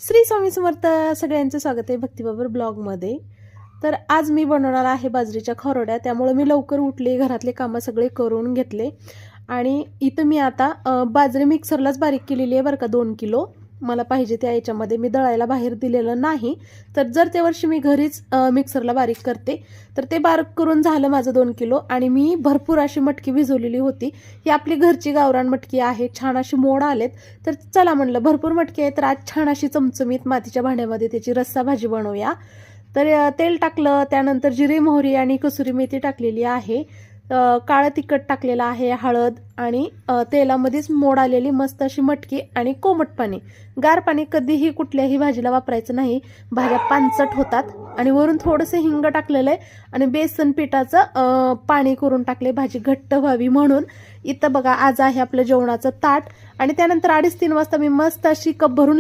श्री स्वामी समर्थ. सगळ्यांचं स्वागत आहे भक्तिबाबर ब्लॉगमध्ये. तर आज मी बनवणार आहे बाजरीच्या खरोड्या. त्यामुळे मी लवकर उठले, घरातले कामं सगळे करून घेतले आणि इथं मी आता बाजरी मिक्सरलाच बारीक केलेली आहे बरं का. 2 किलो मला पाहिजे त्या याच्यामध्ये. मी दळायला बाहेर दिलेलं नाही, तर जर त्या वर्षी मी घरीच मिक्सरला बारीक करते. तर ते बारीक करून झालं माझं 2 किलो आणि मी भरपूर अशी मटकी भिजवलेली होती. ही आपली घरची गावरान मटकी आहे. छान अशी मोड आलेत. तर चला म्हणलं भरपूर मटकी आहे, तर आज छान अशी चमचमीत मातीच्या भांड्यामध्ये त्याची रस्सा भाजी बनवूया. तर तेल टाकलं, त्यानंतर जिरे मोहरी आणि कसुरी मेथी टाकलेली आहे. काळं तिखट टाकलेलं आहे, हळद आणि तेलामध्येच मोड आलेली मस्त अशी मटकी आणि कोमट पाणी. गार पाणी कधीही कुठल्याही भाजीला वापरायचं नाही, भाज्या पानचट होतात. आणि वरून थोडंसं हिंग टाकलेलं आहे आणि बेसन पिठाचं पाणी करून टाकले भाजी घट्ट व्हावी म्हणून. इथं बघा आज आहे आपलं जेवणाचं ताट. आणि त्यानंतर 2:30-3 वाजता मी मस्त अशी कप भरून